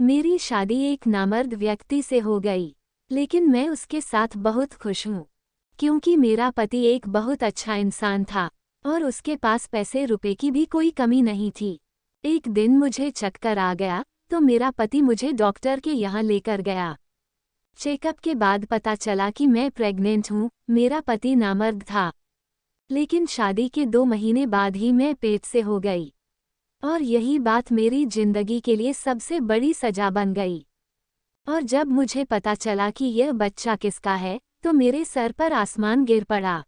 मेरी शादी एक नामर्द व्यक्ति से हो गई, लेकिन मैं उसके साथ बहुत खुश हूँ, क्योंकि मेरा पति एक बहुत अच्छा इंसान था और उसके पास पैसे रुपए की भी कोई कमी नहीं थी। एक दिन मुझे चक्कर आ गया तो मेरा पति मुझे डॉक्टर के यहाँ लेकर गया। चेकअप के बाद पता चला कि मैं प्रेग्नेंट हूँ। मेरा पति नामर्द था, लेकिन शादी के 2 महीने बाद ही मैं पेट से हो गई, और यही बात मेरी जिंदगी के लिए सबसे बड़ी सजा बन गई। और जब मुझे पता चला कि यह बच्चा किसका है तो मेरे सर पर आसमान गिर पड़ा।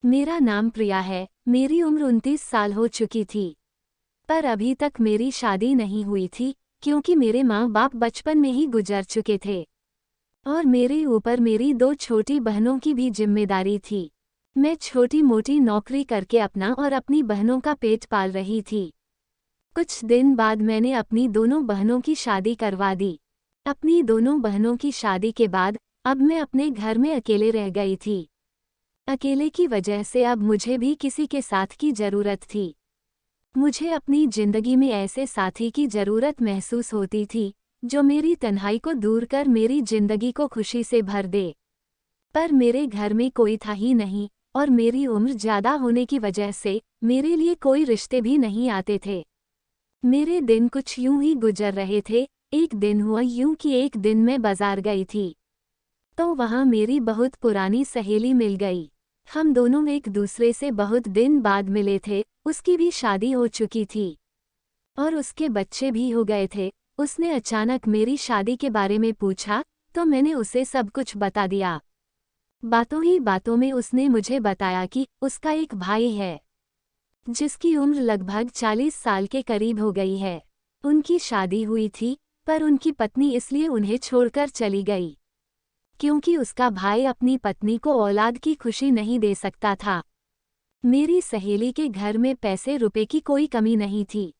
मेरा नाम प्रिया है, मेरी उम्र 29 साल हो चुकी थी, पर अभी तक मेरी शादी नहीं हुई थी, क्योंकि मेरे माँ बाप बचपन में ही गुजर चुके थे और मेरे ऊपर मेरी 2 छोटी बहनों की भी जिम्मेदारी थी। मैं छोटी मोटी नौकरी करके अपना और अपनी बहनों का पेट पाल रही थी। कुछ दिन बाद मैंने अपनी दोनों बहनों की शादी करवा दी। अपनी दोनों बहनों की शादी के बाद अब मैं अपने घर में अकेले रह गई थी। अकेले की वजह से अब मुझे भी किसी के साथ की जरूरत थी। मुझे अपनी जिंदगी में ऐसे साथी की जरूरत महसूस होती थी जो मेरी तन्हाई को दूर कर मेरी जिंदगी को खुशी से भर दे। पर मेरे घर में कोई था ही नहीं, और मेरी उम्र ज़्यादा होने की वजह से मेरे लिए कोई रिश्ते भी नहीं आते थे। मेरे दिन कुछ यूं ही गुजर रहे थे। एक दिन हुआ यूं कि एक दिन मैं बाजार गई थी, तो वहां मेरी बहुत पुरानी सहेली मिल गई। हम दोनों एक दूसरे से बहुत दिन बाद मिले थे। उसकी भी शादी हो चुकी थी और उसके बच्चे भी हो गए थे। उसने अचानक मेरी शादी के बारे में पूछा तो मैंने उसे सब कुछ बता दिया। बातों ही बातों में उसने मुझे बताया कि उसका एक भाई है जिसकी उम्र लगभग 40 साल के करीब हो गई है। उनकी शादी हुई थी, पर उनकी पत्नी इसलिए उन्हें छोड़कर चली गई क्योंकि उसका भाई अपनी पत्नी को औलाद की खुशी नहीं दे सकता था। मेरी सहेली के घर में पैसे रुपए की कोई कमी नहीं थी,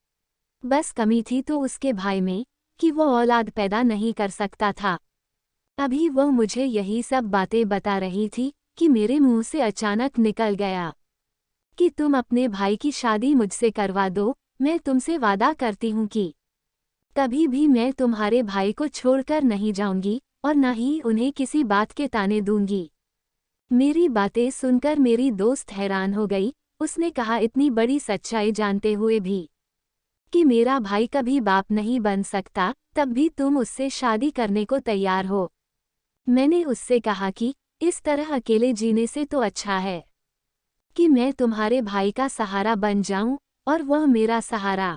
बस कमी थी तो उसके भाई में कि वो औलाद पैदा नहीं कर सकता था। अभी वो मुझे यही सब बातें बता रही थी कि मेरे मुंह से अचानक निकल गया कि तुम अपने भाई की शादी मुझसे करवा दो। मैं तुमसे वादा करती हूँ कि कभी भी मैं तुम्हारे भाई को छोड़कर नहीं जाऊंगी और न ही उन्हें किसी बात के ताने दूंगी। मेरी बातें सुनकर मेरी दोस्त हैरान हो गई। उसने कहा, इतनी बड़ी सच्चाई जानते हुए भी कि मेरा भाई कभी बाप नहीं बन सकता, तब भी तुम उससे शादी करने को तैयार हो। मैंने उससे कहा कि इस तरह अकेले जीने से तो अच्छा है कि मैं तुम्हारे भाई का सहारा बन जाऊं और वह मेरा सहारा।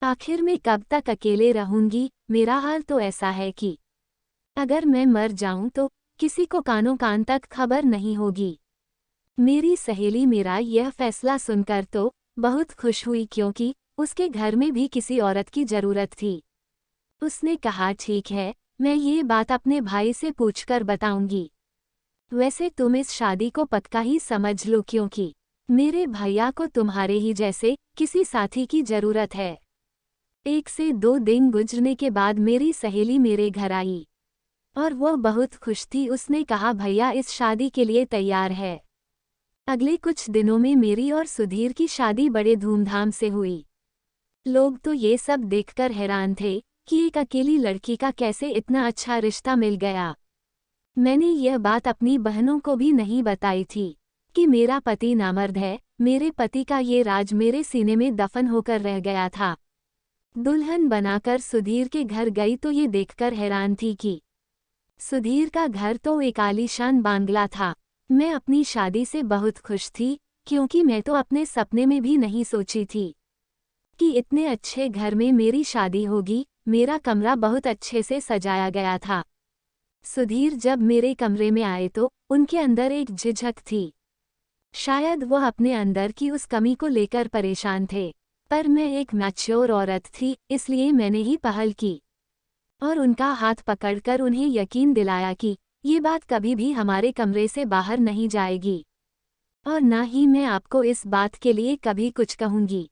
आखिर में कब तक अकेले रहूंगी? मेरा हाल तो ऐसा है कि अगर मैं मर जाऊं तो किसी को कानों कान तक खबर नहीं होगी। मेरी सहेली मेरा यह फैसला सुनकर तो बहुत खुश हुई, क्योंकि उसके घर में भी किसी औरत की जरूरत थी। उसने कहा, ठीक है, मैं ये बात अपने भाई से पूछकर बताऊंगी। वैसे तुम इस शादी को पक्का ही समझ लो, क्योंकि मेरे भैया को तुम्हारे ही जैसे किसी साथी की जरूरत है। 1 से 2 दिन गुजरने के बाद मेरी सहेली मेरे घर आई और वो बहुत खुश थी। उसने कहा, भैया इस शादी के लिए तैयार है। अगले कुछ दिनों में मेरी और सुधीर की शादी बड़े धूमधाम से हुई। लोग तो ये सब देखकर हैरान थे कि एक अकेली लड़की का कैसे इतना अच्छा रिश्ता मिल गया। मैंने यह बात अपनी बहनों को भी नहीं बताई थी कि मेरा पति नामर्द है। मेरे पति का ये राज मेरे सीने में दफन होकर रह गया था। दुल्हन बनाकर सुधीर के घर गई तो ये देखकर हैरान थी कि सुधीर का घर तो एक आलीशान बांग्ला था। मैं अपनी शादी से बहुत खुश थी, क्योंकि मैं तो अपने सपने में भी नहीं सोची थी कि इतने अच्छे घर में मेरी शादी होगी। मेरा कमरा बहुत अच्छे से सजाया गया था। सुधीर जब मेरे कमरे में आए तो उनके अंदर एक झिझक थी। शायद वह अपने अंदर की उस कमी को लेकर परेशान थे, पर मैं एक मैच्योर औरत थी, इसलिए मैंने ही पहल की और उनका हाथ पकड़कर उन्हें यकीन दिलाया कि ये बात कभी भी हमारे कमरे से बाहर नहीं जाएगी और ना ही मैं आपको इस बात के लिए कभी कुछ कहूंगी।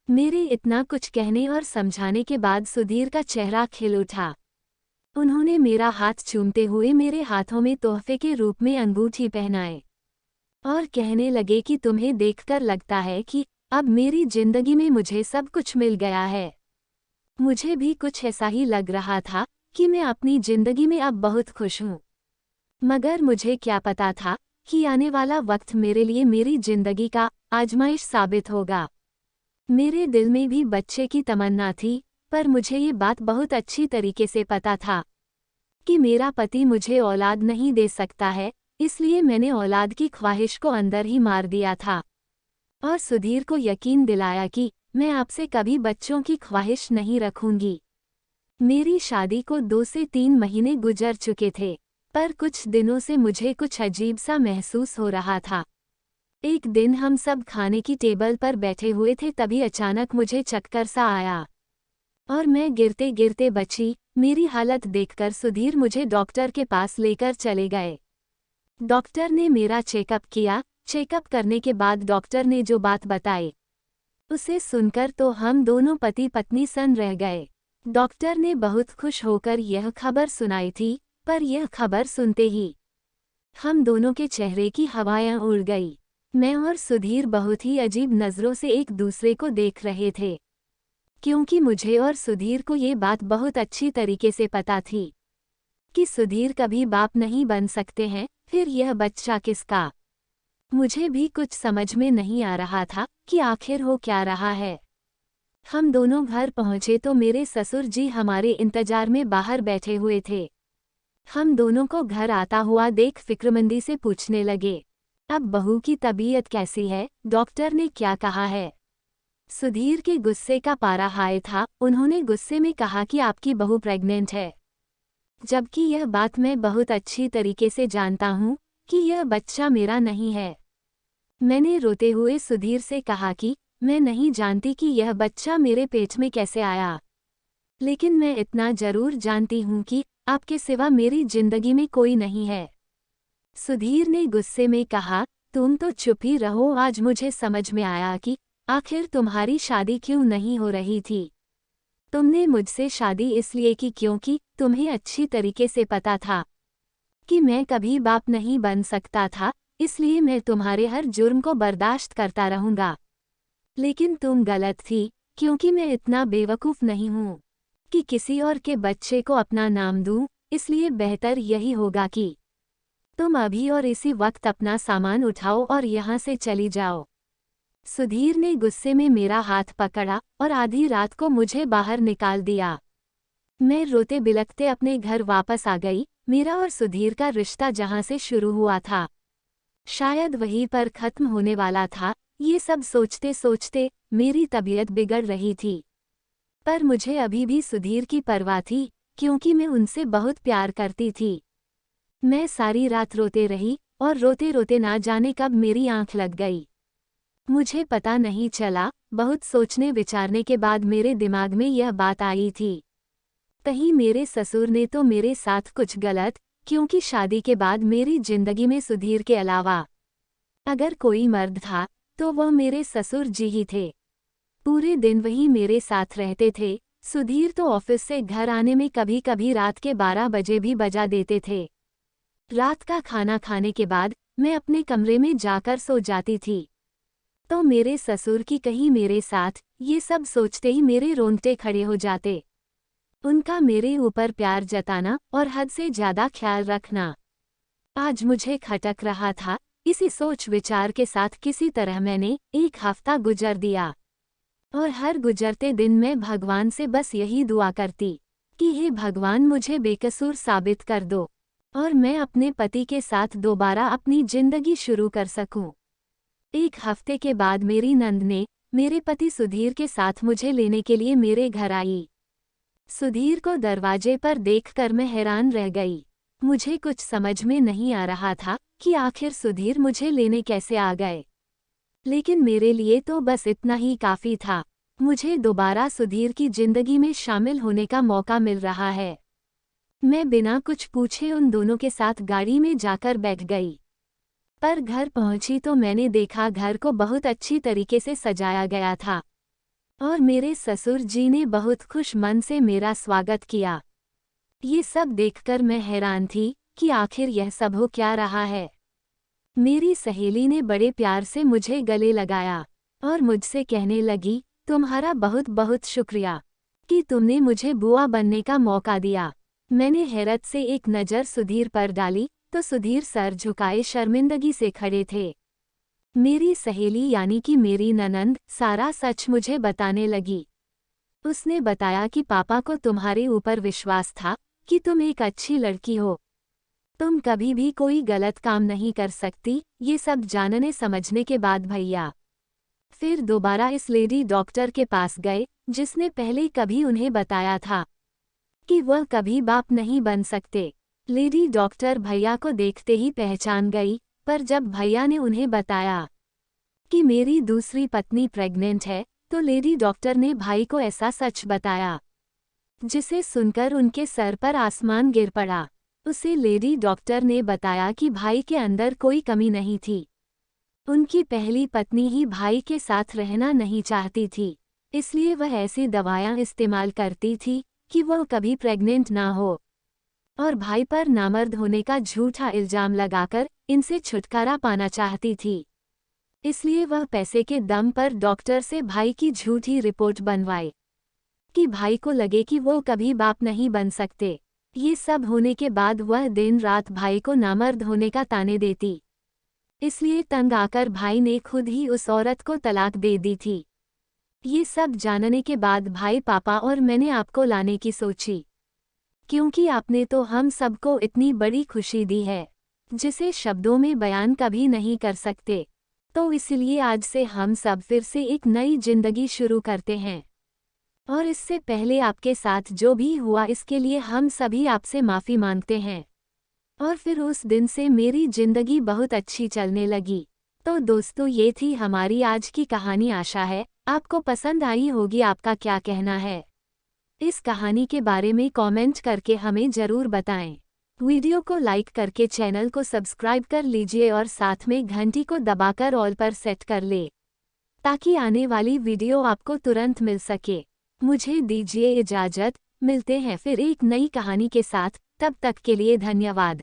मेरे इतना कुछ कहने और समझाने के बाद सुधीर का चेहरा खिल उठा। उन्होंने मेरा हाथ चूमते हुए मेरे हाथों में तोहफे के रूप में अंगूठी पहनाए और कहने लगे कि तुम्हें देखकर लगता है कि अब मेरी जिंदगी में मुझे सब कुछ मिल गया है। मुझे भी कुछ ऐसा ही लग रहा था कि मैं अपनी जिंदगी में अब बहुत खुश हूँ। मगर मुझे क्या पता था कि आने वाला वक्त मेरे लिए मेरी जिंदगी का आजमाइश साबित होगा। मेरे दिल में भी बच्चे की तमन्ना थी, पर मुझे ये बात बहुत अच्छी तरीके से पता था कि मेरा पति मुझे औलाद नहीं दे सकता है, इसलिए मैंने औलाद की ख्वाहिश को अंदर ही मार दिया था और सुधीर को यकीन दिलाया कि मैं आपसे कभी बच्चों की ख्वाहिश नहीं रखूंगी। मेरी शादी को 2 से 3 महीने गुजर चुके थे, पर कुछ दिनों से मुझे कुछ अजीब सा महसूस हो रहा था। एक दिन हम सब खाने की टेबल पर बैठे हुए थे, तभी अचानक मुझे चक्कर सा आया और मैं गिरते गिरते बची। मेरी हालत देखकर सुधीर मुझे डॉक्टर के पास लेकर चले गए। डॉक्टर ने मेरा चेकअप किया। चेकअप करने के बाद डॉक्टर ने जो बात बताई उसे सुनकर तो हम दोनों पति पत्नी सन रह गए। डॉक्टर ने बहुत खुश होकर यह खबर सुनाई थी, पर यह खबर सुनते ही हम दोनों के चेहरे की हवाएं उड़ गई। मैं और सुधीर बहुत ही अजीब नज़रों से एक दूसरे को देख रहे थे, क्योंकि मुझे और सुधीर को ये बात बहुत अच्छी तरीके से पता थी कि सुधीर कभी बाप नहीं बन सकते हैं, फिर यह बच्चा किसका। मुझे भी कुछ समझ में नहीं आ रहा था कि आखिर हो क्या रहा है। हम दोनों घर पहुंचे तो मेरे ससुर जी हमारे इंतजार में बाहर बैठे हुए थे। हम दोनों को घर आता हुआ देख फिक्रमंदी से पूछने लगे, अब बहू की तबीयत कैसी है, डॉक्टर ने क्या कहा है। सुधीर के गुस्से का पारा हाई था। उन्होंने गुस्से में कहा कि आपकी बहू प्रेग्नेंट है, जबकि यह बात मैं बहुत अच्छी तरीके से जानता हूँ कि यह बच्चा मेरा नहीं है। मैंने रोते हुए सुधीर से कहा कि मैं नहीं जानती कि यह बच्चा मेरे पेट में कैसे आया, लेकिन मैं इतना जरूर जानती हूँ कि आपके सिवा मेरी जिंदगी में कोई नहीं है। सुधीर ने गुस्से में कहा, तुम तो चुप ही रहो, आज मुझे समझ में आया कि आखिर तुम्हारी शादी क्यों नहीं हो रही थी। तुमने मुझसे शादी इसलिए की क्योंकि तुम्हें अच्छी तरीके से पता था कि मैं कभी बाप नहीं बन सकता था, इसलिए मैं तुम्हारे हर जुर्म को बर्दाश्त करता रहूंगा। लेकिन तुम गलत थी, क्योंकि मैं इतना बेवकूफ़ नहीं हूँ कि किसी और के बच्चे को अपना नाम दूँ, इसलिए बेहतर यही होगा कि तुम अभी और इसी वक्त अपना सामान उठाओ और यहाँ से चली जाओ। सुधीर ने गुस्से में मेरा हाथ पकड़ा और आधी रात को मुझे बाहर निकाल दिया। मैं रोते बिलखते अपने घर वापस आ गई। मेरा और सुधीर का रिश्ता जहाँ से शुरू हुआ था, शायद वहीं पर खत्म होने वाला था। ये सब सोचते सोचते मेरी तबीयत बिगड़ रही थी, पर मुझे अभी भी सुधीर की परवाह थी, क्योंकि मैं उनसे बहुत प्यार करती थी। मैं सारी रात रोते रही और रोते रोते ना जाने कब मेरी आंख लग गई। मुझे पता नहीं चला। बहुत सोचने विचारने के बाद मेरे दिमाग में यह बात आई थी, कहीं मेरे ससुर ने तो मेरे साथ कुछ गलत, क्योंकि शादी के बाद मेरी जिंदगी में सुधीर के अलावा अगर कोई मर्द था तो वह मेरे ससुर जी ही थे। पूरे दिन वही मेरे साथ रहते थे। सुधीर तो ऑफिस से घर आने में कभी कभी रात के 12 बजे भी बजा देते थे। रात का खाना खाने के बाद मैं अपने कमरे में जाकर सो जाती थी, तो मेरे ससुर की कहीं मेरे साथ, ये सब सोचते ही मेरे रोंगटे खड़े हो जाते। उनका मेरे ऊपर प्यार जताना और हद से ज्यादा ख्याल रखना आज मुझे खटक रहा था। इसी सोच विचार के साथ किसी तरह मैंने 1 हफ्ता गुजर दिया और हर गुजरते दिन मैं भगवान से बस यही दुआ करती कि हे भगवान, मुझे बेकसूर साबित कर दो और मैं अपने पति के साथ दोबारा अपनी जिंदगी शुरू कर सकूं। 1 हफ्ते के बाद मेरी नंद ने मेरे पति सुधीर के साथ मुझे लेने के लिए मेरे घर आई। सुधीर को दरवाजे पर देखकर मैं हैरान रह गई। मुझे कुछ समझ में नहीं आ रहा था कि आखिर सुधीर मुझे लेने कैसे आ गए, लेकिन मेरे लिए तो बस इतना ही काफ़ी था। मुझे दोबारा सुधीर की जिंदगी में शामिल होने का मौका मिल रहा है। मैं बिना कुछ पूछे उन दोनों के साथ गाड़ी में जाकर बैठ गई, पर घर पहुंची तो मैंने देखा घर को बहुत अच्छी तरीके से सजाया गया था और मेरे ससुर जी ने बहुत खुश मन से मेरा स्वागत किया। ये सब देखकर मैं हैरान थी कि आखिर यह सब हो क्या रहा है। मेरी सहेली ने बड़े प्यार से मुझे गले लगाया और मुझसे कहने लगी, तुम्हारा बहुत बहुत शुक्रिया। कि तुमने मुझे बुआ बनने का मौका दिया। मैंने हैरत से एक नज़र सुधीर पर डाली तो सुधीर सर झुकाए शर्मिंदगी से खड़े थे। मेरी सहेली यानी कि मेरी ननंद सारा सच मुझे बताने लगी। उसने बताया कि पापा को तुम्हारे ऊपर विश्वास था कि तुम एक अच्छी लड़की हो, तुम कभी भी कोई गलत काम नहीं कर सकती। ये सब जानने समझने के बाद भैया फिर दोबारा इस लेडी डॉक्टर के पास गए जिसने पहले कभी उन्हें बताया था कि वह कभी बाप नहीं बन सकते। लेडी डॉक्टर भैया को देखते ही पहचान गई, पर जब भैया ने उन्हें बताया कि मेरी दूसरी पत्नी प्रेग्नेंट है तो लेडी डॉक्टर ने भाई को ऐसा सच बताया जिसे सुनकर उनके सर पर आसमान गिर पड़ा। उसे लेडी डॉक्टर ने बताया कि भाई के अंदर कोई कमी नहीं थी। उनकी पहली पत्नी ही भाई के साथ रहना नहीं चाहती थी, इसलिए वह ऐसी दवाएं इस्तेमाल करती थी कि वह कभी प्रेग्नेंट ना हो, और भाई पर नामर्द होने का झूठा इल्जाम लगाकर इनसे छुटकारा पाना चाहती थी। इसलिए वह पैसे के दम पर डॉक्टर से भाई की झूठी रिपोर्ट बनवाए कि भाई को लगे कि वो कभी बाप नहीं बन सकते। ये सब होने के बाद वह दिन रात भाई को नामर्द होने का ताने देती। इसलिए तंग आकर भाई ने खुद ही उस औरत को तलाक दे दी थी। ये सब जानने के बाद भाई, पापा और मैंने आपको लाने की सोची, क्योंकि आपने तो हम सबको इतनी बड़ी खुशी दी है जिसे शब्दों में बयान कभी नहीं कर सकते। तो इसलिए आज से हम सब फिर से एक नई जिंदगी शुरू करते हैं, और इससे पहले आपके साथ जो भी हुआ इसके लिए हम सभी आपसे माफ़ी मांगते हैं। और फिर उस दिन से मेरी जिंदगी बहुत अच्छी चलने लगी। तो दोस्तों, ये थी हमारी आज की कहानी। आशा है आपको पसंद आई होगी। आपका क्या कहना है इस कहानी के बारे में कमेंट करके हमें ज़रूर बताएं। वीडियो को लाइक करके चैनल को सब्सक्राइब कर लीजिए और साथ में घंटी को दबाकर ऑल पर सेट कर ले, ताकि आने वाली वीडियो आपको तुरंत मिल सके। मुझे दीजिए इजाज़त, मिलते हैं फिर एक नई कहानी के साथ। तब तक के लिए धन्यवाद।